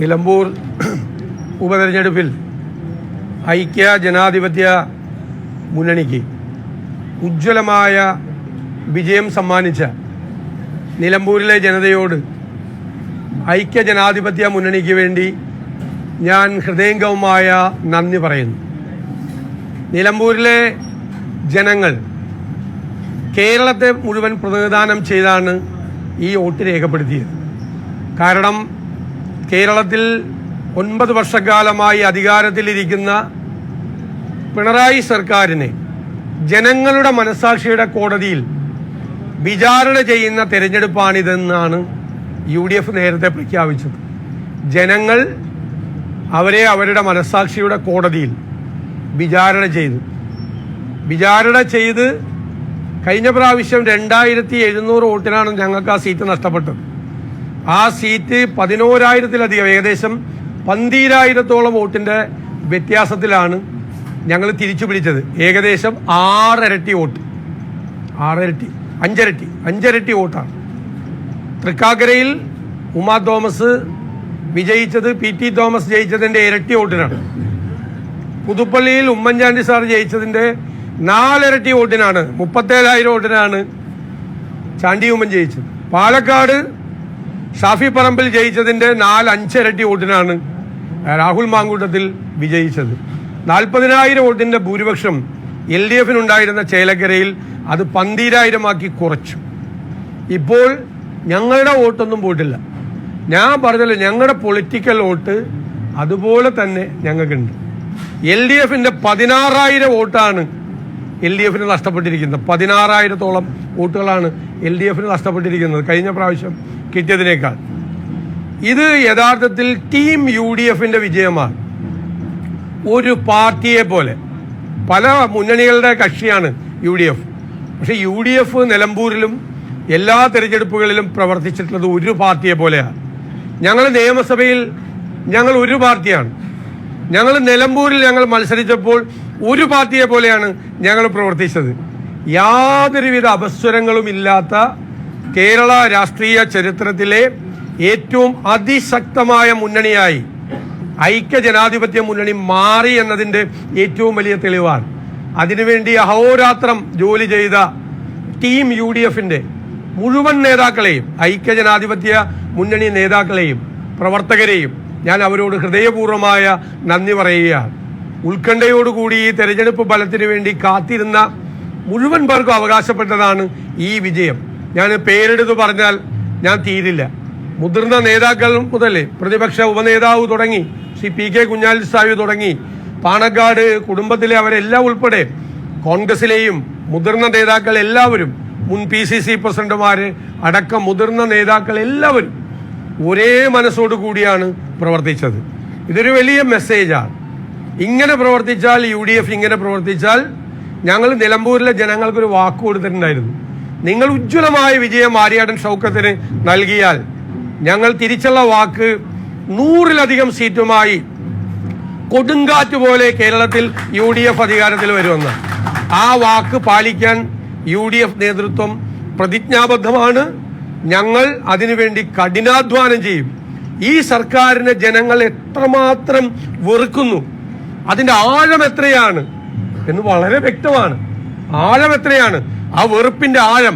നിലമ്പൂർ ഉപതെരഞ്ഞെടുപ്പിൽ ഐക്യ ജനാധിപത്യ മുന്നണിക്ക് ഉജ്ജ്വലമായ വിജയം സമ്മാനിച്ച നിലമ്പൂരിലെ ജനതയോട് ഐക്യ ജനാധിപത്യ മുന്നണിക്ക് വേണ്ടി ഞാൻ ഹൃദയംഗമമായ നന്ദി പറയുന്നു. നിലമ്പൂരിലെ ജനങ്ങൾ കേരളത്തെ മുഴുവൻ പ്രതിനിധാനം ചെയ്താണ് ഈ വോട്ട് രേഖപ്പെടുത്തിയത്. കാരണം കേരളത്തിൽ 9 വർഷക്കാലമായി അധികാരത്തിലിരിക്കുന്ന പിണറായി സർക്കാരിനെ ജനങ്ങളുടെ മനസാക്ഷിയുടെ കോടതിയിൽ വിചാരണ ചെയ്യുന്ന തെരഞ്ഞെടുപ്പാണിതെന്നാണ് UDF നേരത്തെ പ്രഖ്യാപിച്ചത്. ജനങ്ങൾ അവരെ അവരുടെ മനസാക്ഷിയുടെ കോടതിയിൽ വിചാരണ ചെയ്ത് കഴിഞ്ഞ പ്രാവശ്യം 2700 വോട്ടിനാണ് ഞങ്ങൾക്ക് ആ സീറ്റ് നഷ്ടപ്പെട്ടത്. ആ സീറ്റ് 11,000-ലധികം, ഏകദേശം 12,000-ഓളം വോട്ടിന്റെ വ്യത്യാസത്തിലാണ് ഞങ്ങൾ തിരിച്ചു പിടിച്ചത്. ഏകദേശം 6 ഇരട്ടി വോട്ട്, 5 ഇരട്ടി വോട്ടാണ്. തൃക്കാക്കരയിൽ ഉമാ തോമസ് വിജയിച്ചത് PT തോമസ് ജയിച്ചതിന്റെ ഇരട്ടി വോട്ടിനാണ്. പുതുപ്പള്ളിയിൽ ഉമ്മൻചാണ്ടി സാർ ജയിച്ചതിന്റെ 4 ഇരട്ടി വോട്ടിനാണ്, 37,000 വോട്ടിനാണ് ചാണ്ടി ഉമ്മൻ ജയിച്ചത്. പാലക്കാട് ഷാഫി പറമ്പിൽ ജയിച്ചതിന്റെ 4-5 ഇരട്ടി വോട്ടിനാണ് രാഹുൽ മാങ്കൂട്ടത്തിൽ വിജയിച്ചത്. 40,000 വോട്ടിന്റെ ഭൂരിപക്ഷം LDF-നുണ്ടായിരുന്ന ചേലക്കരയിൽ അത് 12,000-ആക്കി കുറച്ചു. ഇപ്പോൾ ഞങ്ങളുടെ വോട്ടൊന്നും പോയിട്ടില്ല. ഞാൻ പറഞ്ഞല്ലോ, ഞങ്ങളുടെ പൊളിറ്റിക്കൽ വോട്ട് അതുപോലെ തന്നെ ഞങ്ങൾക്കുണ്ട്. LDF-ന്റെ 16,000 വോട്ടാണ് LDF-ന് നഷ്ടപ്പെട്ടിരിക്കുന്നത്. 16,000-ഓളം വോട്ടുകളാണ് LDF-ന് നഷ്ടപ്പെട്ടിരിക്കുന്നത് കഴിഞ്ഞ പ്രാവശ്യം കിട്ടിയതിനേക്കാൾ. ഇത് യഥാർത്ഥത്തിൽ ടീം UDF-ന്റെ വിജയമാണ്. ഒരു പാർട്ടിയെ പോലെ പല മുന്നണികളുടെ കക്ഷിയാണ് UDF. പക്ഷെ UDF നിലമ്പൂരിലും എല്ലാ തെരഞ്ഞെടുപ്പുകളിലും പ്രവർത്തിച്ചിട്ടുള്ളത് ഒരു പാർട്ടിയെ പോലെയാണ്. ഞങ്ങൾ നിയമസഭയിൽ ഞങ്ങൾ ഒരു പാർട്ടിയാണ്. ഞങ്ങൾ നിലമ്പൂരിൽ ഞങ്ങൾ മത്സരിച്ചപ്പോൾ ഒരു പാർട്ടിയെ പോലെയാണ് ഞങ്ങൾ പ്രവർത്തിച്ചത്. യാതൊരുവിധ അപസ്വരങ്ങളും ഇല്ലാത്ത കേരള രാഷ്ട്രീയ ചരിത്രത്തിലെ ഏറ്റവും അതിശക്തമായ മുന്നണിയായി ഐക്യ ജനാധിപത്യ മുന്നണി മാറി എന്നതിൻ്റെ ഏറ്റവും വലിയ തെളിവാണ്. അതിനുവേണ്ടി അഹോരാത്രം ജോലി ചെയ്ത ടീം UDF-ന്റെ മുഴുവൻ നേതാക്കളെയും, ഐക്യ ജനാധിപത്യ മുന്നണി നേതാക്കളെയും പ്രവർത്തകരെയും ഞാൻ അവരോട് ഹൃദയപൂർവ്വമായ നന്ദി പറയുകയാണ്. ഉത്കണ്ഠയോടുകൂടി ഈ തെരഞ്ഞെടുപ്പ് ഫലത്തിന് വേണ്ടി കാത്തിരുന്ന മുഴുവൻ പേർക്കും അവകാശപ്പെട്ടതാണ് ഈ വിജയം. ഞാൻ പേരെടുത്ത് പറഞ്ഞാൽ ഞാൻ തീരില്ല. മുതിർന്ന നേതാക്കൾ മുതൽ പ്രതിപക്ഷ ഉപനേതാവ് തുടങ്ങി PK കുഞ്ഞാലിസാമി തുടങ്ങി പാണക്കാട് കുടുംബത്തിലെ അവരെല്ലാം ഉൾപ്പെടെ കോൺഗ്രസിലെയും മുതിർന്ന നേതാക്കൾ എല്ലാവരും, മുൻ PCC പ്രസിഡന്റുമാര് അടക്കം മുതിർന്ന നേതാക്കൾ എല്ലാവരും ഒരേ മനസ്സോടു കൂടിയാണ് പ്രവർത്തിച്ചത്. ഇതൊരു വലിയ മെസ്സേജാണ്. ഇങ്ങനെ പ്രവർത്തിച്ചാൽ UDF ഇങ്ങനെ പ്രവർത്തിച്ചാൽ ഞങ്ങൾ നിലമ്പൂരിലെ ജനങ്ങൾക്കൊരു വാക്ക് കൊടുത്തിട്ടുണ്ടായിരുന്നു. നിങ്ങൾ ഉജ്ജ്വലമായ വിജയം ആര്യാടൻ ഷൗക്കത്തിന് നൽകിയാൽ ഞങ്ങൾ തിരിച്ചുള്ള വാക്ക് 100-ലധികം സീറ്റുമായി കൊടുങ്കാറ്റ് പോലെ കേരളത്തിൽ UDF അധികാരത്തിൽ വരുമെന്ന്. ആ വാക്ക് പാലിക്കാൻ UDF നേതൃത്വം പ്രതിജ്ഞാബദ്ധമാണ്. ഞങ്ങൾ അതിനുവേണ്ടി കഠിനാധ്വാനം ചെയ്യും. ഈ സർക്കാരിനെ ജനങ്ങൾ എത്രമാത്രം വെറുക്കുന്നു, അതിന്റെ ആഴം എത്രയാണ് എന്ന് വളരെ വ്യക്തമാണ്. ആഴം എത്രയാണ്, ആ വെറുപ്പിന്റെ ആഴം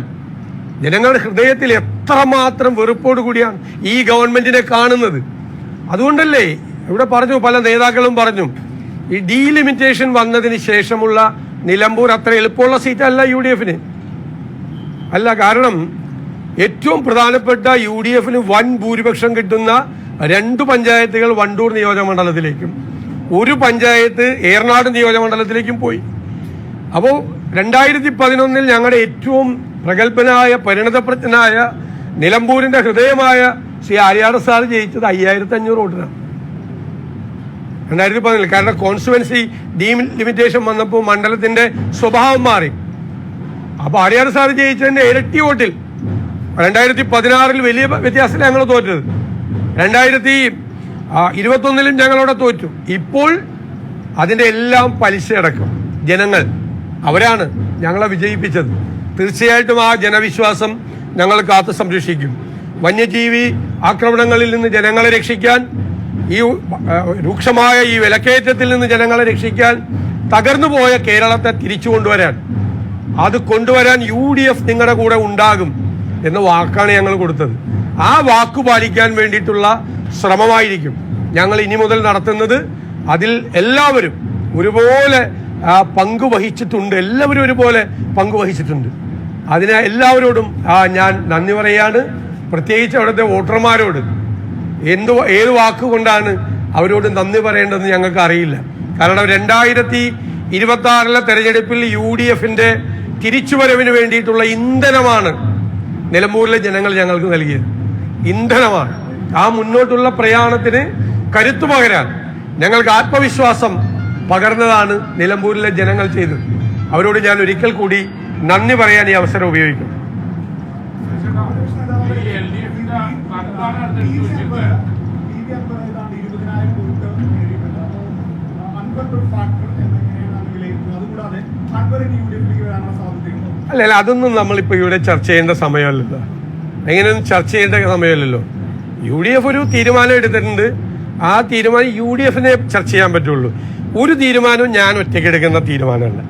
ജനങ്ങളുടെ ഹൃദയത്തിൽ എത്രമാത്രം വെറുപ്പോട് കൂടിയാണ് ഈ ഗവൺമെന്റിനെ കാണുന്നത്. അതുകൊണ്ടല്ലേ ഇവിടെ പറഞ്ഞു, പല നേതാക്കളും പറഞ്ഞു, ഈ ഡീലിമിറ്റേഷൻ വന്നതിന് ശേഷമുള്ള നിലമ്പൂർ അത്ര എളുപ്പമുള്ള സീറ്റല്ല UDF-ന്. അല്ല, കാരണം ഏറ്റവും പ്രധാനപ്പെട്ട UDF-ന് വൻ ഭൂരിപക്ഷം കിട്ടുന്ന 2 പഞ്ചായത്തുകൾ വണ്ടൂർ നിയോജകമണ്ഡലത്തിലേക്കും 1 പഞ്ചായത്ത് ഏറനാട് നിയോജകമണ്ഡലത്തിലേക്കും പോയി. അപ്പോൾ 2011 ഞങ്ങളുടെ ഏറ്റവും പ്രഗത്ഭനായ പരിണതപ്രജ്ഞനായ നിലമ്പൂരിന്റെ ഹൃദയമായ ശ്രീ ആര്യാട് സാർ ജയിച്ചത് 5,500 വോട്ടിനാണ് 2011. കാരണം കോൺസ്റ്റുവൻസി ഡീലിമിറ്റേഷൻ വന്നപ്പോൾ മണ്ഡലത്തിന്റെ സ്വഭാവം മാറി. അപ്പൊ ആര്യാട് സാർ ജയിച്ചതിന്റെ ഇരട്ടി വോട്ടിൽ 2016 വലിയ വ്യത്യാസത്തിൽ ഞങ്ങൾ തോറ്റത്. 2021 ഞങ്ങളവിടെ തോറ്റു. ഇപ്പോൾ അതിന്റെ എല്ലാം പലിശയടക്കം ജനങ്ങൾ അവരാണ് ഞങ്ങളെ വിജയിപ്പിച്ചത്. തീർച്ചയായിട്ടും ആ ജനവിശ്വാസം ഞങ്ങൾ കാത്തു സംരക്ഷിക്കും. വന്യജീവി ആക്രമണങ്ങളിൽ നിന്ന് ജനങ്ങളെ രക്ഷിക്കാൻ ഈ രൂക്ഷമായ ഈ വിലക്കയറ്റത്തിൽ നിന്ന് ജനങ്ങളെ രക്ഷിക്കാൻ തകർന്നു പോയ കേരളത്തെ തിരിച്ചു കൊണ്ടുവരാൻ, അത് കൊണ്ടുവരാൻ UDF നിങ്ങളുടെ കൂടെ ഉണ്ടാകും എന്ന വാക്കാണ് ഞങ്ങൾ കൊടുത്തത്. ആ വാക്കു പാലിക്കാൻ വേണ്ടിയിട്ടുള്ള ശ്രമമായിരിക്കും ഞങ്ങൾ ഇനി മുതൽ നടത്തുന്നത്. അതിൽ എല്ലാവരും ഒരുപോലെ പങ്കുവഹിച്ചിട്ടുണ്ട്, എല്ലാവരും ഒരുപോലെ പങ്കുവഹിച്ചിട്ടുണ്ട്. അതിന് എല്ലാവരോടും ഞാൻ നന്ദി പറയാണ്. പ്രത്യേകിച്ച് അവിടുത്തെ വോട്ടർമാരോട് ഏത് വാക്കുകൊണ്ടാണ് അവരോട് നന്ദി പറയേണ്ടതെന്ന് ഞങ്ങൾക്ക് അറിയില്ല. കാരണം 2026 തെരഞ്ഞെടുപ്പിൽ UDFന്റെ തിരിച്ചുവരവിന് വേണ്ടിയിട്ടുള്ള ഇന്ധനമാണ് നിലമ്പൂരിലെ ജനങ്ങൾ ഞങ്ങൾക്ക് നൽകിയത്. ഇന്ധനമാണ്. ആ മുന്നോട്ടുള്ള പ്രയാണത്തിന് കരുത്തു പകരാൻ, ഞങ്ങൾക്ക് ആത്മവിശ്വാസം പകർന്നതാണ് നിലമ്പൂരിലെ ജനങ്ങൾ ചെയ്തത്. അവരോട് ഞാൻ ഒരിക്കൽ കൂടി നന്ദി പറയാൻ ഈ അവസരം ഉപയോഗിക്കും. അല്ല, അതൊന്നും നമ്മളിപ്പോ ഇവിടെ ചർച്ച ചെയ്യേണ്ട സമയമല്ലല്ലോ. എങ്ങനെയൊന്നും ചർച്ച ചെയ്യേണ്ട സമയമല്ലല്ലോ. UDF ഒരു തീരുമാനം എടുത്തിട്ടുണ്ട്. ആ തീരുമാനം UDFനെ ചർച്ച ചെയ്യാൻ പറ്റുള്ളൂ. ഒരു തീരുമാനവും ഞാൻ ഒറ്റയ്ക്ക് എടുക്കുന്ന തീരുമാനമല്ല.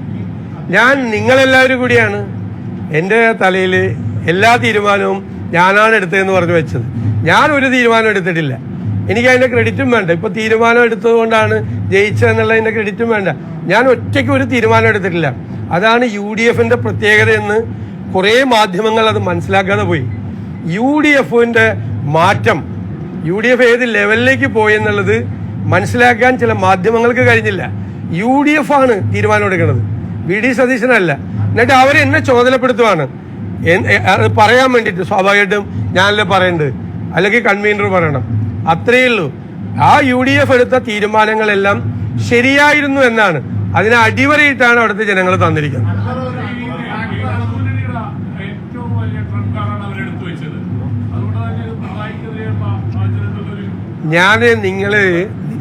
ഞാൻ നിങ്ങളെല്ലാവരും കൂടിയാണ് എൻ്റെ തലയിൽ എല്ലാ തീരുമാനവും ഞാനാണ് എടുത്തതെന്ന് പറഞ്ഞു വെച്ചത്. ഞാൻ ഒരു തീരുമാനം എടുത്തിട്ടില്ല. എനിക്ക് അതിൻ്റെ ക്രെഡിറ്റും വേണ്ട. ഇപ്പൊ തീരുമാനം എടുത്തത് കൊണ്ടാണ് ജയിച്ചതെന്നുള്ളതിൻ്റെ ക്രെഡിറ്റും വേണ്ട. ഞാൻ ഒറ്റയ്ക്ക് ഒരു തീരുമാനം എടുത്തിട്ടില്ല. അതാണ് UDFന്റെ പ്രത്യേകത എന്ന് കുറേ മാധ്യമങ്ങൾ അത് മനസ്സിലാക്കാതെ പോയി. UDFന്റെ മാറ്റം, UDF ഏത് ലെവലിലേക്ക് പോയി എന്നുള്ളത് മനസ്സിലാക്കാൻ ചില മാധ്യമങ്ങൾക്ക് കഴിഞ്ഞില്ല. UDF ആണ് തീരുമാനം എടുക്കുന്നത്, VD സതീശനല്ല. എന്നിട്ട് അവരെന്നെ ചുമതലപ്പെടുത്തുവാണ് അത് പറയാൻ വേണ്ടിയിട്ട്. സ്വാഭാവികമായിട്ടും ഞാനല്ലേ പറയേണ്ടത്, അല്ലെങ്കിൽ കൺവീനർ പറയണം. അത്രയേ ഉള്ളൂ. ആ UDF എടുത്ത തീരുമാനങ്ങളെല്ലാം ശരിയായിരുന്നു എന്നാണ്, അതിനെ അടിവരയിട്ടാണ് അവിടുത്തെ ജനങ്ങൾ തന്നിരിക്കുന്നത്.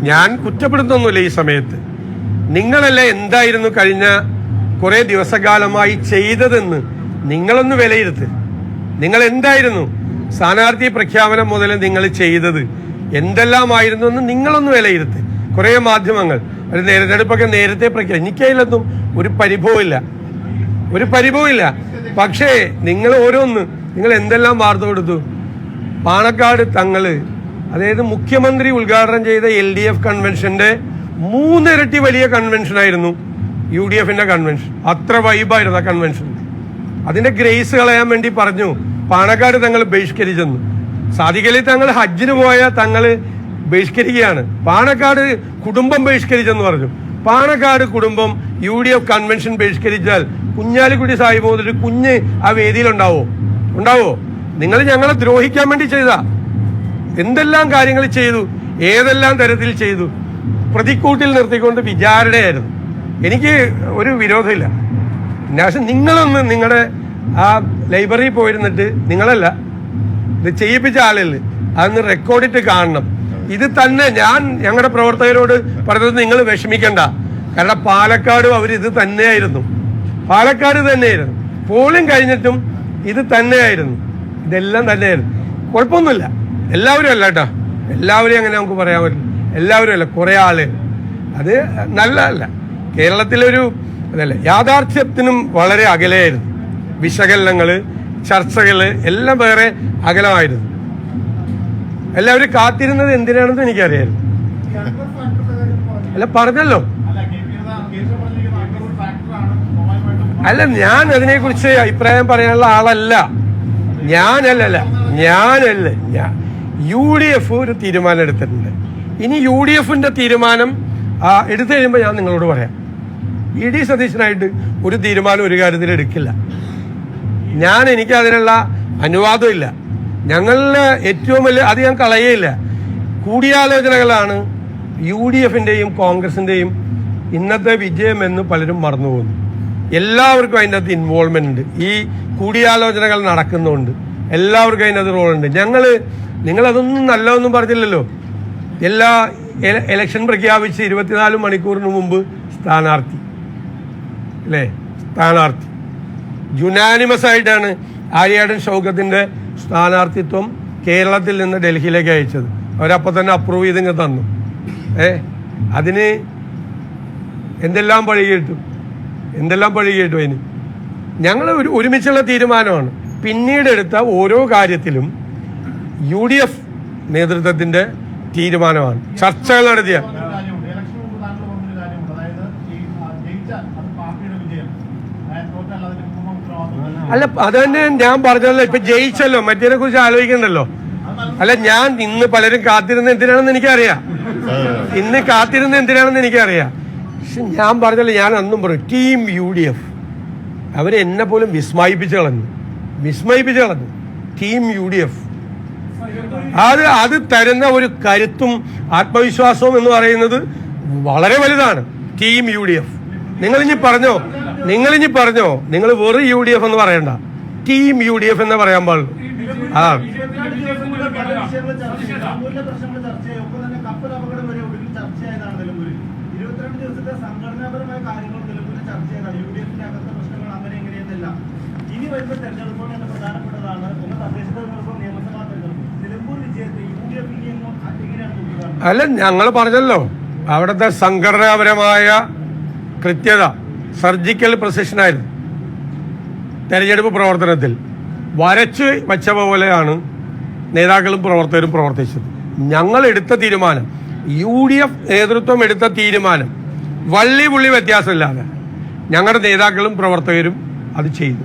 ഞാൻ കുറ്റപ്പെടുത്തൊന്നുമില്ല ഈ സമയത്ത്. നിങ്ങളല്ല എന്തായിരുന്നു കഴിഞ്ഞ കുറെ ദിവസകാലമായി ചെയ്തതെന്ന് നിങ്ങളൊന്ന് വിലയിരുത്ത്. നിങ്ങൾ എന്തായിരുന്നു സ്ഥാനാർത്ഥി പ്രഖ്യാപനം മുതൽ നിങ്ങൾ ചെയ്തത് എന്തെല്ലാമായിരുന്നു എന്ന് നിങ്ങളൊന്ന് വിലയിരുത്ത്. കുറെ മാധ്യമങ്ങൾ ഒരു തെരഞ്ഞെടുപ്പൊക്കെ നേരത്തെ എനിക്കതിലൊന്നും ഒരു പരിഭവമില്ല. പക്ഷേ നിങ്ങൾ നിങ്ങൾ എന്തെല്ലാം വാർത്ത കൊടുത്തു. പാണക്കാട് തങ്ങള്, അതായത് മുഖ്യമന്ത്രി ഉദ്ഘാടനം ചെയ്ത LDF കൺവെൻഷന്റെ 3 ഇരട്ടി വലിയ കൺവെൻഷനായിരുന്നു UDFന്റെ കൺവെൻഷൻ. അത്ര വൈബായിരുന്നു ആ കൺവെൻഷൻ. അതിന്റെ ഗ്രേസ് കളയാൻ വേണ്ടി പറഞ്ഞു പാണക്കാട് തങ്ങൾ ബഹിഷ്കരിച്ചെന്ന്. സാദിഖലി തങ്ങൾ ഹജ്ജിന് പോയ തങ്ങള് ബഹിഷ്കരിക്കുകയാണ്. പാണക്കാട് കുടുംബം ബഹിഷ്കരിച്ചെന്ന് പറഞ്ഞു. പാണക്കാട് കുടുംബം UDF കൺവെൻഷൻ ബഹിഷ്കരിച്ചാൽ കുഞ്ഞാലിക്കുട്ടി സാഹിബ് മുതൽ കുഞ്ഞ് ആ വേദിയിലുണ്ടാവോ? നിങ്ങൾ ഞങ്ങളെ ദ്രോഹിക്കാൻ വേണ്ടി ചെയ്താ. എന്തെല്ലാം കാര്യങ്ങൾ ചെയ്തു, ഏതെല്ലാം തരത്തിൽ ചെയ്തു. പ്രതിക്കൂട്ടിൽ നിർത്തിക്കൊണ്ട് വിചാരണയായിരുന്നു. എനിക്ക് ഒരു വിരോധമില്ല. പക്ഷെ നിങ്ങളൊന്ന് നിങ്ങളുടെ ആ ലൈബ്രറിയിൽ പോയിരുന്നിട്ട്, നിങ്ങളല്ല ഇത് ചെയ്യിപ്പിച്ച ആളുകൾ, അതൊന്ന് റെക്കോർഡിട്ട് കാണണം. ഇത് തന്നെ ഞാൻ ഞങ്ങളുടെ പ്രവർത്തകരോട് പറഞ്ഞത്, നിങ്ങൾ വിഷമിക്കണ്ട. കാരണം പാലക്കാടും അവരിത് തന്നെയായിരുന്നു. പോളിംഗ് കഴിഞ്ഞിട്ടും ഇത് തന്നെയായിരുന്നു. ഇതെല്ലാം തന്നെയായിരുന്നു. കുഴപ്പമൊന്നുമില്ല. എല്ലാവരും അല്ല കേട്ടോ, എല്ലാവരും അങ്ങനെ നമുക്ക് പറയാൻ പറ്റില്ല. എല്ലാവരും അല്ല, കുറെ ആള്. അത് നല്ലതല്ല. കേരളത്തിലൊരു അതല്ല, യാഥാർത്ഥ്യത്തിനും വളരെ അകലെയായിരുന്നു. വിശകലനങ്ങള്, ചർച്ചകള് എല്ലാം വേറെ അകലമായിരുന്നു. എല്ലാവരും കാത്തിരുന്നത് എന്തിനാണെന്ന് എനിക്കറിയായിരുന്നു. അല്ല, പറഞ്ഞല്ലോ. അല്ല, ഞാൻ അതിനെക്കുറിച്ച് അഭിപ്രായം പറയാനുള്ള ആളല്ല. ഞാനല്ല. UDF ഒരു തീരുമാനം എടുത്തിട്ടുണ്ട്. ഇനി UDFന്റെ തീരുമാനം എടുത്തു കഴിയുമ്പോൾ ഞാൻ നിങ്ങളോട് പറയാം. ED സതീശനായിട്ട് ഒരു തീരുമാനം ഒരു കാര്യത്തിൽ എടുക്കില്ല. എനിക്ക് അതിനുള്ള അനുവാദമില്ല. ഞങ്ങളുടെ ഏറ്റവും വലിയ അത് ഞാൻ കളയേയില്ല. കൂടിയാലോചനകളാണ് UDFന്റെയും കോൺഗ്രസിന്റെയും ഇന്നത്തെ വിജയം എന്ന് പലരും മറന്നുപോകുന്നു. എല്ലാവർക്കും അതിൻ്റെ അകത്ത് ഇൻവോൾവ്മെന്റ് ഉണ്ട്. ഈ കൂടിയാലോചനകൾ നടക്കുന്നുണ്ട്. എല്ലാവർക്കും അതിൻ്റെ അകത്ത് റോളുണ്ട്. നിങ്ങളതൊന്നും നല്ലതൊന്നും പറഞ്ഞില്ലല്ലോ. എല്ലാ ഇലക്ഷൻ പ്രഖ്യാപിച്ച് 24 മണിക്കൂറിന് മുമ്പ് സ്ഥാനാർത്ഥി യുനാനിമസ് ആയിട്ടാണ് ആര്യാടൻ ഷൗക്കത്തിന്റെ സ്ഥാനാർത്ഥിത്വം കേരളത്തിൽ നിന്ന് ഡൽഹിയിലേക്ക് അയച്ചത്. അവരപ്പോൾ തന്നെ അപ്രൂവ് ചെയ്തിങ്ങ് തന്നു. അതിന് എന്തെല്ലാം പഴി കേട്ടു അതിന്. ഞങ്ങൾ ഒരുമിച്ചുള്ള തീരുമാനമാണ്. പിന്നീട് എടുത്ത ഓരോ കാര്യത്തിലും UDF നേതൃത്വത്തിന്റെ തീരുമാനമാണ്. ചർച്ചകൾ നടത്തിയ അല്ല, അത് തന്നെ ഞാൻ പറഞ്ഞല്ലോ. ഇപ്പൊ ജയിച്ചല്ലോ, മറ്റേനെ കുറിച്ച് ആലോചിക്കണ്ടല്ലോ. അല്ല, ഞാൻ ഇന്ന് പലരും കാത്തിരുന്ന എന്തിനാണെന്ന് എനിക്കറിയാം. പക്ഷെ ഞാൻ പറഞ്ഞല്ലോ, ഞാൻ അന്നും പറയും ടീം UDF അവരെ എന്നെ പോലും വിസ്മയിപ്പിച്ചു കളഞ്ഞു. ടീം UDF അത് തരുന്ന ഒരു കരുത്തും ആത്മവിശ്വാസവും എന്ന് പറയുന്നത് വളരെ വലുതാണ്. ടീം UDF നിങ്ങളിഞ്ഞി പറഞ്ഞോ, നിങ്ങൾ വെറും UDF എന്ന് പറയണ്ട, ടീം UDF എന്ന് പറയാൻ പാടുള്ളൂ. അതാണ് അല്ല, ഞങ്ങൾ പറഞ്ഞല്ലോ അവിടുത്തെ സംഘടനാപരമായ കൃത്യത, സർജിക്കൽ പ്രസിഷനായിരുന്നു. തെരഞ്ഞെടുപ്പ് പ്രവർത്തനത്തിൽ വരച്ച് വച്ച പോലെയാണ് നേതാക്കളും പ്രവർത്തകരും പ്രവർത്തിച്ചത്. ഞങ്ങൾ എടുത്ത തീരുമാനം, UDF നേതൃത്വം എടുത്ത തീരുമാനം വള്ളി പുള്ളി വ്യത്യാസമില്ലാതെ ഞങ്ങളുടെ നേതാക്കളും പ്രവർത്തകരും അത് ചെയ്തു.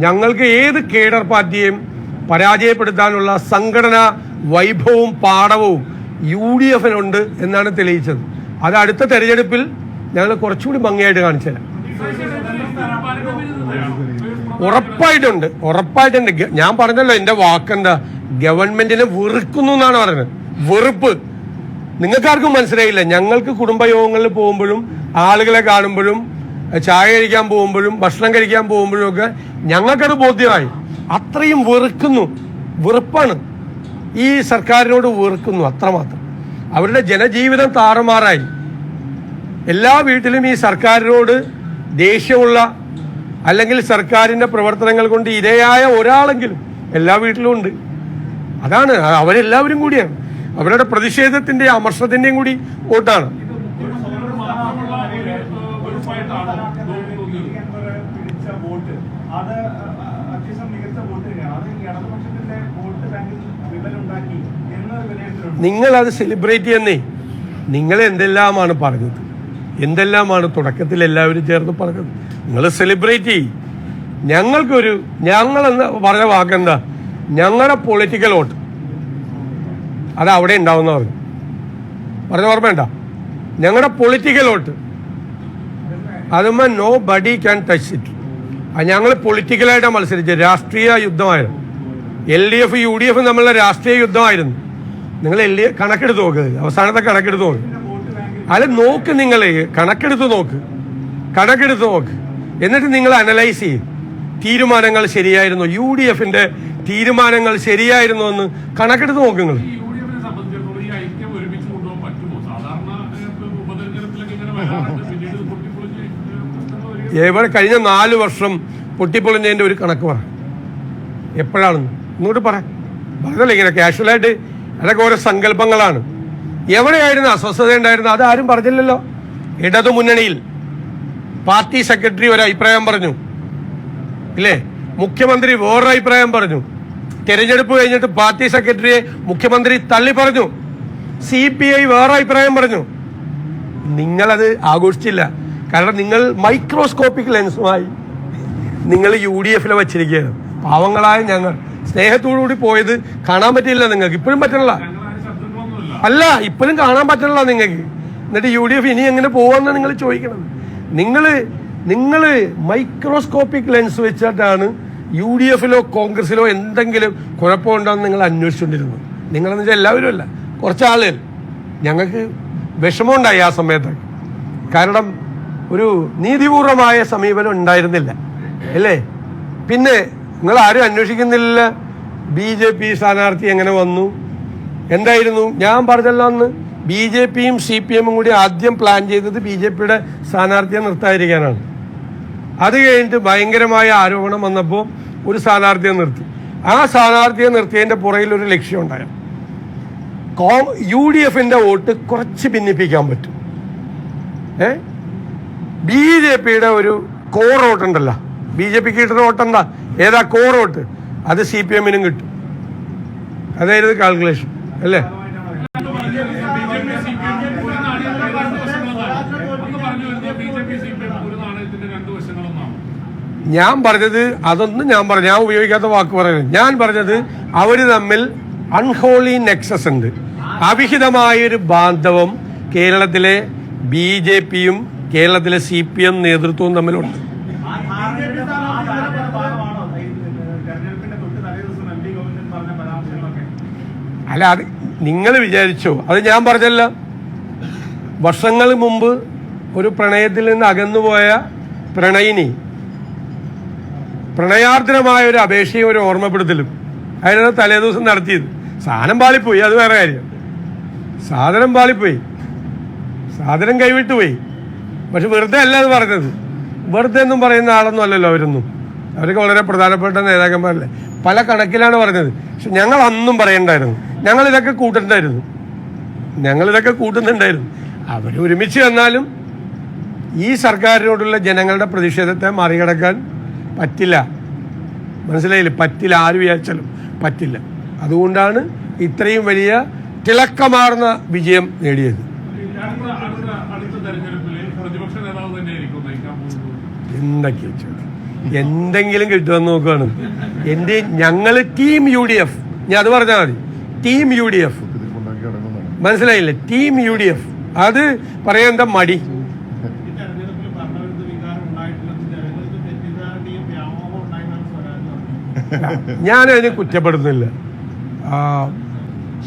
ഞങ്ങൾക്ക് ഏത് കേഡർ പാർട്ടിയെയും പരാജയപ്പെടുത്താനുള്ള സംഘടനാ വൈഭവവും പാഠവും UDFനുണ്ട് എന്നാണ് തെളിയിച്ചത്. അത് അടുത്ത തെരഞ്ഞെടുപ്പിൽ ഞങ്ങൾ കുറച്ചുകൂടി ഭംഗിയായിട്ട് കാണിച്ചു തരാം. ഉറപ്പായിട്ടുണ്ട്. ഞാൻ പറഞ്ഞല്ലോ, എന്റെ വാക്കെന്താ, ഗവൺമെന്റിനെ വെറുക്കുന്നു എന്നാണ് പറഞ്ഞത്. വെറുപ്പ് നിങ്ങൾക്കാർക്കും മനസ്സിലായില്ല. ഞങ്ങൾക്ക് കുടുംബയോഗങ്ങളിൽ പോകുമ്പോഴും ആളുകളെ കാണുമ്പോഴും ചായ കഴിക്കാൻ പോകുമ്പോഴും ഭക്ഷണം കഴിക്കാൻ പോകുമ്പോഴും ഒക്കെ ഞങ്ങൾക്കത് ബോധ്യമായി. അത്രയും വെറുപ്പാണ് ഈ സർക്കാരിനോട് വെറുക്കുന്നു, അത്രമാത്രം. അവരുടെ ജനജീവിതം താറുമാറായി. എല്ലാ വീട്ടിലും ഈ സർക്കാരിനോട് ദേഷ്യമുള്ള, അല്ലെങ്കിൽ സർക്കാരിന്റെ പ്രവർത്തനങ്ങൾ കൊണ്ട് ഇരയായ ഒരാളെങ്കിലും എല്ലാ വീട്ടിലും ഉണ്ട്. അതാണ്, അവരെല്ലാവരും കൂടിയാണ്. അവരുടെ പ്രതിഷേധത്തിന്റെയും അമർഷത്തിന്റെയും കൂടി വോട്ടാണ്. നിങ്ങളത് സെലിബ്രേറ്റ് ചെയ്യുന്നേ. നിങ്ങൾ എന്തെല്ലാമാണ് പറഞ്ഞത്, എന്തെല്ലാമാണ് തുടക്കത്തിൽ എല്ലാവരും ചേർന്ന് പറഞ്ഞത്. നിങ്ങൾ സെലിബ്രേറ്റ് ചെയ്യും. ഞങ്ങളെന്ന് പറഞ്ഞ വാക്കെന്താ, ഞങ്ങളുടെ പൊളിറ്റിക്കൽ വോട്ട് അത് അവിടെ ഉണ്ടാവുന്ന പറഞ്ഞ ഓർമ്മയുണ്ട. ഞങ്ങളുടെ പൊളിറ്റിക്കൽ വോട്ട് അതുമ്മ nobody can touch it. ഞങ്ങൾ പൊളിറ്റിക്കലായിട്ടാണ് മത്സരിച്ചത്. രാഷ്ട്രീയ യുദ്ധമായിരുന്നു. LDF UDF തമ്മിലുള്ള രാഷ്ട്രീയ യുദ്ധമായിരുന്നു. നിങ്ങൾ കണക്കെടുത്ത് നോക്ക്, അവസാനത്തെ കണക്കെടുത്ത് നോക്ക്. അത് നോക്ക്, നിങ്ങൾ കണക്കെടുത്ത് നോക്ക്. എന്നിട്ട് നിങ്ങൾ അനലൈസ് ചെയ്യും. തീരുമാനങ്ങൾ ശരിയായിരുന്നു, UDFന്റെ തീരുമാനങ്ങൾ ശരിയായിരുന്നു എന്ന് കണക്കെടുത്ത് നോക്ക് നിങ്ങൾ. എവിടെ കഴിഞ്ഞ 4 വർഷം പൊട്ടിപ്പൊളിഞ്ഞതിന്റെ ഒരു കണക്ക് പറ, എപ്പോഴാണെന്ന് ഇങ്ങോട്ട് പറഞ്ഞല്ലോ. ഇങ്ങനെ കാഷ്വലായിട്ട് അതൊക്കെ ഓരോ സങ്കല്പങ്ങളാണ്. എവിടെയായിരുന്നു അസ്വസ്ഥത ഉണ്ടായിരുന്നു? അത് ആരും പറഞ്ഞില്ലല്ലോ. ഇടതു മുന്നണിയിൽ പാർട്ടി സെക്രട്ടറി ഒരു അഭിപ്രായം പറഞ്ഞു, ഇല്ലേ? മുഖ്യമന്ത്രി വേറൊരു അഭിപ്രായം പറഞ്ഞു. തെരഞ്ഞെടുപ്പ് കഴിഞ്ഞിട്ട് പാർട്ടി സെക്രട്ടറിയെ മുഖ്യമന്ത്രി തള്ളി പറഞ്ഞു. CPI വേറെ അഭിപ്രായം പറഞ്ഞു. നിങ്ങളത് ആഘോഷിച്ചില്ല. കാരണം നിങ്ങൾ മൈക്രോസ്കോപ്പിക് ലെൻസുമായി നിങ്ങൾ UDFലെ വച്ചിരിക്കുകയാണ്. പാവങ്ങളായ ഞങ്ങൾ സ്നേഹത്തോടുകൂടി പോയത് കാണാൻ പറ്റില്ല. നിങ്ങൾക്ക് ഇപ്പോഴും പറ്റണില്ല. ഇപ്പോഴും കാണാൻ പറ്റണില്ല നിങ്ങൾക്ക്. എന്നിട്ട് UDF ഇനി എങ്ങനെ പോവാന്നാണ് നിങ്ങൾ ചോദിക്കണം. നിങ്ങൾ മൈക്രോസ്കോപ്പിക് ലെൻസ് വെച്ചിട്ടാണ് UDFലോ കോൺഗ്രസിലോ എന്തെങ്കിലും കുഴപ്പമുണ്ടോയെന്ന് നിങ്ങൾ അന്വേഷിച്ചുകൊണ്ടിരുന്നത്. നിങ്ങളെന്ന് വെച്ചാൽ എല്ലാവരും അല്ല, കുറച്ച് ആളുകൾ. ഞങ്ങൾക്ക് വിഷമമുണ്ടായി ആ സമയത്ത്. കാരണം ഒരു നീതിപൂർവമായ സമീപനം ഉണ്ടായിരുന്നില്ല, അല്ലേ? പിന്നെ നിങ്ങൾ ആരും അന്വേഷിക്കുന്നില്ല BJP സ്ഥാനാർത്ഥി എങ്ങനെ വന്നു, എന്തായിരുന്നു. ഞാൻ പറഞ്ഞല്ലോ, അന്ന് BJPയും CPMും കൂടി ആദ്യം പ്ലാൻ ചെയ്തത് BJPയുടെ സ്ഥാനാർത്ഥിയെ നിർത്താതിരിക്കാനാണ്. അത് കഴിഞ്ഞിട്ട് ഭയങ്കരമായ ആരോപണം വന്നപ്പോൾ ഒരു സ്ഥാനാർത്ഥിയെ നിർത്തി. ആ സ്ഥാനാർത്ഥിയെ നിർത്തിയതിന്റെ പുറകിൽ ഒരു ലക്ഷ്യം ഉണ്ടായിരുന്നു. UDF വോട്ട് കുറച്ച് ഭിന്നിപ്പിക്കാൻ പറ്റും. BJP ഒരു കോർ വോട്ടുണ്ടല്ലോ, BJP കിട്ടുന്ന വോട്ടെന്താ, ഏതാ കോർ വോട്ട്, അത് CPM കിട്ടും. അതായിരുന്നു കാൽക്കുലേഷൻ അല്ലേ? ഞാൻ പറഞ്ഞത് അതൊന്നും ഞാൻ ഉപയോഗിക്കാത്ത വാക്ക് പറയുന്നത്. ഞാൻ പറഞ്ഞത് അവര് തമ്മിൽ അൺഹോളി നെക്സസ് ഉണ്ട്, അവിഹിതമായൊരു ബാന്ധവം കേരളത്തിലെ BJPയും കേരളത്തിലെ CPM നേതൃത്വവും തമ്മിലുണ്ട്. അല്ല, അത് നിങ്ങൾ വിചാരിച്ചോ? അത് ഞാൻ പറഞ്ഞല്ല. വർഷങ്ങൾ മുമ്പ് ഒരു പ്രണയത്തിൽ നിന്ന് അകന്നുപോയ പ്രണയിനി പ്രണയാർദ്രമായ ഒരു അപേക്ഷയും ഒരു ഓർമ്മപ്പെടുത്തലും അതിനാണ് തലേദിവസം നടത്തിയത്. സാധനം പാളിപ്പോയി, അത് വേറെ കാര്യം. സാധനം പാളിപ്പോയി, സാധനം കൈവിട്ടുപോയി. പക്ഷെ വെറുതെ അല്ല അത് പറഞ്ഞത്. വെറുതെ ഒന്നും പറയുന്ന ആളൊന്നും അല്ലല്ലോ അവരൊന്നും. അവരൊക്കെ വളരെ പ്രധാനപ്പെട്ട നേതാക്കന്മാരല്ലേ. പല കണക്കിലാണ് പറഞ്ഞത്. പക്ഷെ ഞങ്ങൾ അന്നും പറയണ്ടായിരുന്നു, ഞങ്ങളിതൊക്കെ കൂട്ടുന്നുണ്ടായിരുന്നു. അവർ ഒരുമിച്ച് വന്നാലും ഈ സർക്കാരിനോടുള്ള ജനങ്ങളുടെ പ്രതിഷേധത്തെ മറികടക്കാൻ പറ്റില്ല. മനസ്സിലായില്ലേ? പറ്റില്ല. ആര് വിചാരിച്ചാലും പറ്റില്ല. അതുകൊണ്ടാണ് ഇത്രയും വലിയ തിളക്കമാർന്ന വിജയം നേടിയത്. എന്തെങ്കിലും കിട്ടുമെന്ന് നോക്കുകയാണ്. ഞങ്ങള് ടീം UDF, ഞാൻ അത് പറഞ്ഞാൽ മതി. ടീം UDF, മനസ്സിലായില്ലേ? Team UDF. അത് പറയാൻ എന്താ മടി? ഞാനതിന് കുറ്റപ്പെടുന്നില്ല.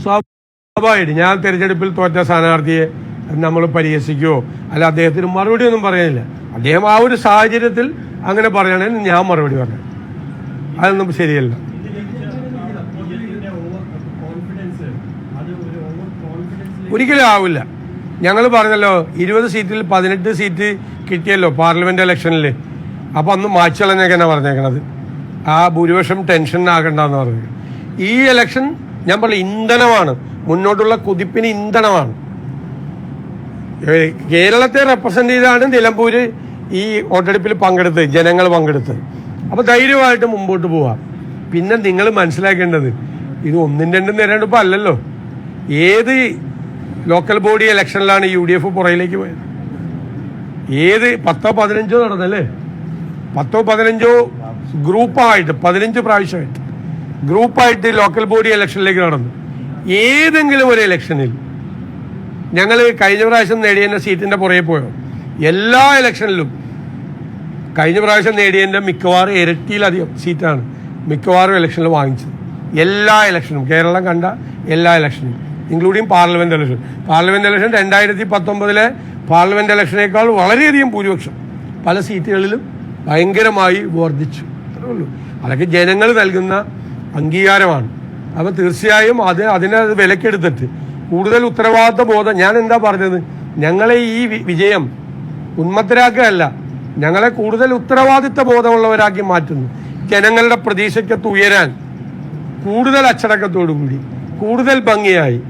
സ്വാഭാവികമായിട്ട് ഞാൻ തെരഞ്ഞെടുപ്പിൽ തോറ്റ സ്ഥാനാർത്ഥിയെ നമ്മൾ പരിഹസിക്കുകയോ അല്ല അദ്ദേഹത്തിന് മറുപടി ഒന്നും പറയാനില്ല. അദ്ദേഹം ആ ഒരു സാഹചര്യത്തിൽ അങ്ങനെ പറയണമെന്ന് ഞാൻ മറുപടി പറഞ്ഞു. അതൊന്നും ശരിയല്ല. ഒരിക്കലും ആവില്ല. ഞങ്ങൾ പറഞ്ഞല്ലോ 20 സീറ്റിൽ 18 സീറ്റ് കിട്ടിയല്ലോ പാർലമെന്റ് ഇലക്ഷനിൽ. അപ്പൊ അന്ന് മാച്ചുകളഞ്ഞൊക്കെയാണ് പറഞ്ഞേക്കണത്. ആ ഭൂരിപക്ഷം ടെൻഷൻ ആകണ്ടെന്ന് പറഞ്ഞു. ഈ ഇലക്ഷൻ ഞാൻ പറഞ്ഞു ഇന്ധനമാണ്, മുന്നോട്ടുള്ള കുതിപ്പിന് ഇന്ധനമാണ്. കേരളത്തെ റെപ്രസെന്റ് ചെയ്താണ് നിലമ്പൂര് ഈ വോട്ടെടുപ്പിൽ ജനങ്ങൾ പങ്കെടുത്ത്. അപ്പൊ ധൈര്യമായിട്ട് മുമ്പോട്ട് പോവാം. പിന്നെ നിങ്ങൾ മനസ്സിലാക്കേണ്ടത് ഇത് 1, 2 തെരഞ്ഞെടുപ്പ് അല്ലല്ലോ. ഏത് ലോക്കൽ ബോഡി ഇലക്ഷനിലാണ് UDF പുറയിലേക്ക് പോയത്? ഏത് 10, 15 നടന്നല്ലേ? 10, 15 ഗ്രൂപ്പായിട്ട് 15 പ്രാവശ്യമായിട്ട് ഗ്രൂപ്പായിട്ട് ലോക്കൽ ബോഡി ഇലക്ഷനിലേക്ക് നടന്നു. ഏതെങ്കിലും ഒരു ഇലക്ഷനിൽ ഞങ്ങൾ കഴിഞ്ഞ പ്രാവശ്യം നേടിയ സീറ്റിന്റെ പുറകെ പോയോ? എല്ലാ ഇലക്ഷനിലും കഴിഞ്ഞ പ്രാവശ്യം നേടിയതിന്റെ മിക്കവാറും ഇരട്ടിയിലധികം സീറ്റാണ് മിക്കവാറും ഇലക്ഷനിൽ വാങ്ങിച്ചത്. എല്ലാ ഇലക്ഷനും, കേരളം കണ്ട എല്ലാ ഇലക്ഷനും, including parliament election. Parliament election 2019 parliament ഇലക്ഷനേക്കാൾ വളരെയധികം ഭൂരിപക്ഷം പല സീറ്റുകളിലും ഭയങ്കരമായി വർദ്ധിച്ചു. അത്രേ ഉള്ളൂ. അതൊക്കെ ജനങ്ങൾ നൽകുന്ന അംഗീകാരമാണ്. അപ്പോൾ തീർച്ചയായും അതിനെ വിലക്കെടുത്തിട്ട് കൂടുതൽ ഉത്തരവാദിത്വ ബോധം, ഞാൻ എന്താ പറഞ്ഞത്, ഞങ്ങളെ ഈ വിജയം ഉന്മത്തരാക്കുകയല്ല, ഞങ്ങളെ കൂടുതൽ ഉത്തരവാദിത്വ ബോധമുള്ളവരാക്കി മാറ്റുന്നു. ജനങ്ങളുടെ പ്രതീക്ഷയ്ക്കത്ത് ഉയരാൻ കൂടുതൽ അച്ചടക്കത്തോടുകൂടി കൂടുതൽ ഭംഗിയായി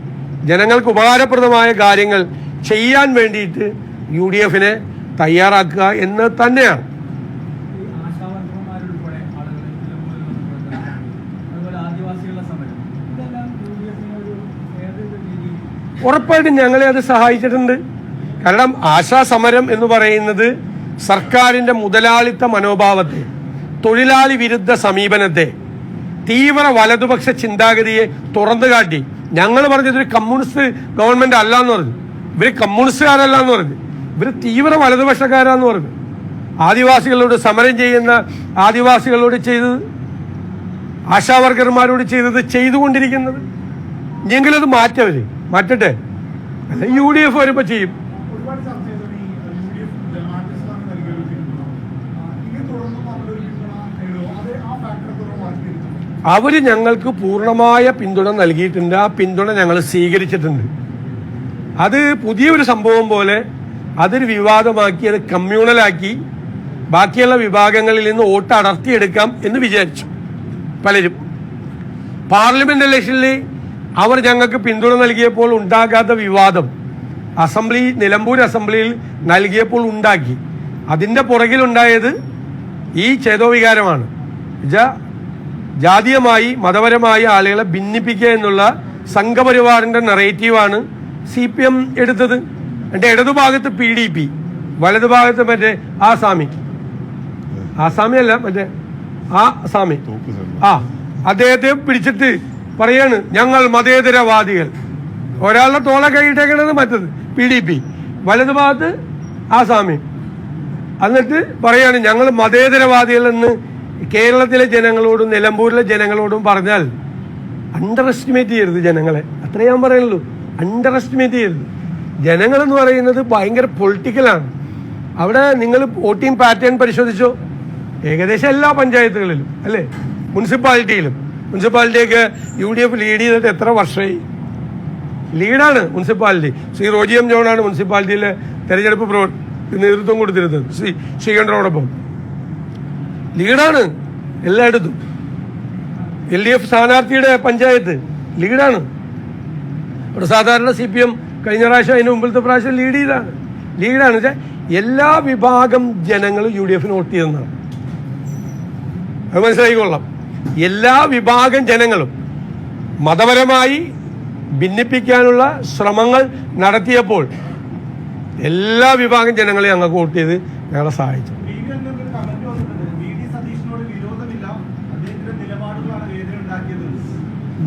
ജനങ്ങൾക്ക് ഉപകാരപ്രദമായ കാര്യങ്ങൾ ചെയ്യാൻ വേണ്ടിയിട്ട് UDFനെ തയ്യാറാക്കുക എന്ന് തന്നെയാണ്. ഉറപ്പായിട്ടും ഞങ്ങളെ അത് സഹായിച്ചിട്ടുണ്ട്. കാരണം ആശാ സമരം എന്ന് പറയുന്നത് സർക്കാരിന്റെ മുതലാളിത്ത മനോഭാവത്തെ, തൊഴിലാളി വിരുദ്ധ സമീപനത്തെ, തീവ്ര വലതുപക്ഷ ചിന്താഗതിയെ തുറന്നു കാട്ടി. ഞങ്ങൾ പറഞ്ഞതൊരു കമ്മ്യൂണിസ്റ്റ് ഗവൺമെന്റ് അല്ല എന്ന് പറഞ്ഞു. ഇവര് കമ്മ്യൂണിസ്റ്റുകാരല്ല എന്ന് പറഞ്ഞു. ഇവര് തീവ്ര വലതുപക്ഷക്കാരാന്ന് പറഞ്ഞു. ആദിവാസികളോട് സമരം ചെയ്യുന്ന ആദിവാസികളോട് ചെയ്തത്, ആശാവർക്കർമാരോട് ചെയ്തുകൊണ്ടിരിക്കുന്നത്. എങ്കിലും അത് മാറ്റട്ടെ. അല്ല UDF വരുമ്പോ ചെയ്യും. അവര് ഞങ്ങൾക്ക് പൂർണ്ണമായ പിന്തുണ നൽകിയിട്ടുണ്ട്. ആ പിന്തുണ ഞങ്ങൾ സ്വീകരിച്ചിട്ടുണ്ട്. അത് പുതിയൊരു സംഭവം പോലെ അതൊരു വിവാദമാക്കി, അത് കമ്മ്യൂണലാക്കി ബാക്കിയുള്ള വിഭാഗങ്ങളിൽ നിന്ന് വോട്ട് അടർത്തിയെടുക്കാം എന്ന് വിചാരിച്ചു പലരും. പാർലമെന്റ് ഇലക്ഷനിൽ അവർ ഞങ്ങൾക്ക് പിന്തുണ നൽകിയപ്പോൾ ഉണ്ടാകാത്ത വിവാദം നിലമ്പൂർ അസംബ്ലിയിൽ നൽകിയപ്പോൾ ഉണ്ടാക്കി. അതിൻ്റെ പുറകിലുണ്ടായത് ഈ ചേതോവികാരമാണ്. ജാതീയമായി മതപരമായി ആളുകളെ ഭിന്നിപ്പിക്കുക എന്നുള്ള സംഘപരിവാറിന്റെ നെറേറ്റീവാണ് CPM എടുത്തത്. എൻ്റെ ഇടതുഭാഗത്ത് PDP, വലതുഭാഗത്ത് മറ്റേ ആസാമി അല്ല മറ്റേ ആസാമി അദ്ദേഹത്തെ പിടിച്ചിട്ട് പറയാണ് ഞങ്ങൾ മതേതരവാദികൾ. ഒരാളുടെ തോള കൈയിട്ടേക്കണത് മറ്റത് PDP, വലതുഭാഗത്ത് ആസാമി. എന്നിട്ട് പറയാണ് ഞങ്ങൾ മതേതരവാദികൾ എന്ന് കേരളത്തിലെ ജനങ്ങളോടും നിലമ്പൂരിലെ ജനങ്ങളോടും പറഞ്ഞാൽ അണ്ടർ എസ്റ്റിമേറ്റ് ചെയ്യരുത് ജനങ്ങളെ. അത്രേ ഞാൻ പറയുള്ളൂ. അണ്ടർ എസ്റ്റിമേറ്റ് ചെയ്യരുത്. ജനങ്ങളെന്ന് പറയുന്നത് ഭയങ്കര പൊളിറ്റിക്കലാണ്. അവിടെ നിങ്ങൾ വോട്ടിംഗ് പാറ്റേൺ പരിശോധിച്ചോ, ഏകദേശം എല്ലാ പഞ്ചായത്തുകളിലും അല്ലേ, മുനിസിപ്പാലിറ്റിയൊക്കെ UDF ലീഡ് ചെയ്തിട്ട് എത്ര വർഷമായി? ലീഡാണ് മുനിസിപ്പാലിറ്റി. ശ്രീ റോജി M. ജോണാണ് മുനിസിപ്പാലിറ്റിയിലെ തെരഞ്ഞെടുപ്പ് നേതൃത്വം കൊടുത്തിരുന്നത് ശ്രീകണ്ഠനോടൊപ്പം. ലീഡാണ് എല്ലായിടത്തും. LDF സ്ഥാനാർത്ഥിയുടെ പഞ്ചായത്ത് ലീഡാണ്. ഇവിടെ സാധാരണ CPM കഴിഞ്ഞ പ്രാവശ്യം അതിന് മുമ്പിലത്തെ പ്രാവശ്യം ലീഡാണ് വെച്ചാൽ എല്ലാ വിഭാഗം ജനങ്ങളും UDFന് വോട്ട് ചെയ്യുന്നതാണ്. അത് മനസ്സിലാക്കിക്കൊള്ളാം. എല്ലാ വിഭാഗം ജനങ്ങളും മതപരമായി ഭിന്നിപ്പിക്കാനുള്ള ശ്രമങ്ങൾ നടത്തിയപ്പോൾ എല്ലാ വിഭാഗം ജനങ്ങളെ ഞങ്ങൾക്ക് വോട്ട് ചെയ്ത് ഞങ്ങളെ സഹായിച്ചു.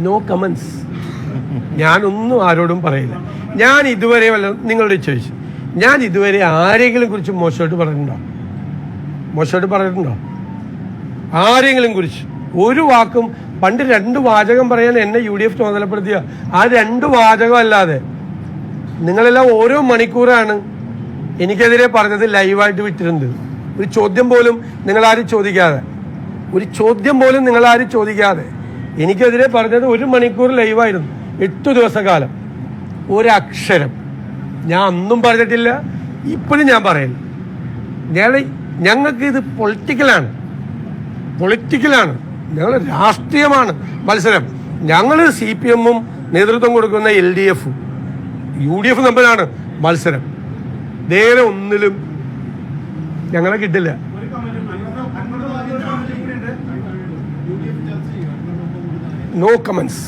No comments. ഞാനൊന്നും ആരോടും പറയില്ല. ഞാൻ ഇതുവരെ നിങ്ങളോട് ചോദിച്ചു, ഞാൻ ഇതുവരെ ആരെങ്കിലും കുറിച്ച് മോശമായിട്ട് പറഞ്ഞിട്ടുണ്ടോ? ആരെങ്കിലും കുറിച്ച് ഒരു വാക്കും? പണ്ട് 2 വാചകം പറയാൻ എന്നെ UDF ചുമതലപ്പെടുത്തിയ ആ 2 വാചകം അല്ലാതെ നിങ്ങളെല്ലാം ഓരോ മണിക്കൂറാണ് എനിക്കെതിരെ പറഞ്ഞത് ലൈവായിട്ട് വിട്ടിട്ടുണ്ട്. ഒരു ചോദ്യം പോലും നിങ്ങളാരും ചോദിക്കാതെ എനിക്കെതിരെ പറഞ്ഞത് 1 മണിക്കൂർ ലൈവായിരുന്നു. 8 ദിവസക്കാലം ഒരക്ഷരം ഞാൻ അന്നും പറഞ്ഞിട്ടില്ല, ഇപ്പോഴും ഞാൻ പറയില്ല. ഞങ്ങൾക്ക് ഇത് പൊളിറ്റിക്കലാണ്. ഞങ്ങൾ രാഷ്ട്രീയമാണ് മത്സരം. ഞങ്ങൾ CPM-ഉം നേതൃത്വം കൊടുക്കുന്ന LDF-ഉം UDF തമ്മിലാണ് മത്സരം. നേരെ ഒന്നിലും ഞങ്ങളെ കിട്ടില്ല. No comments.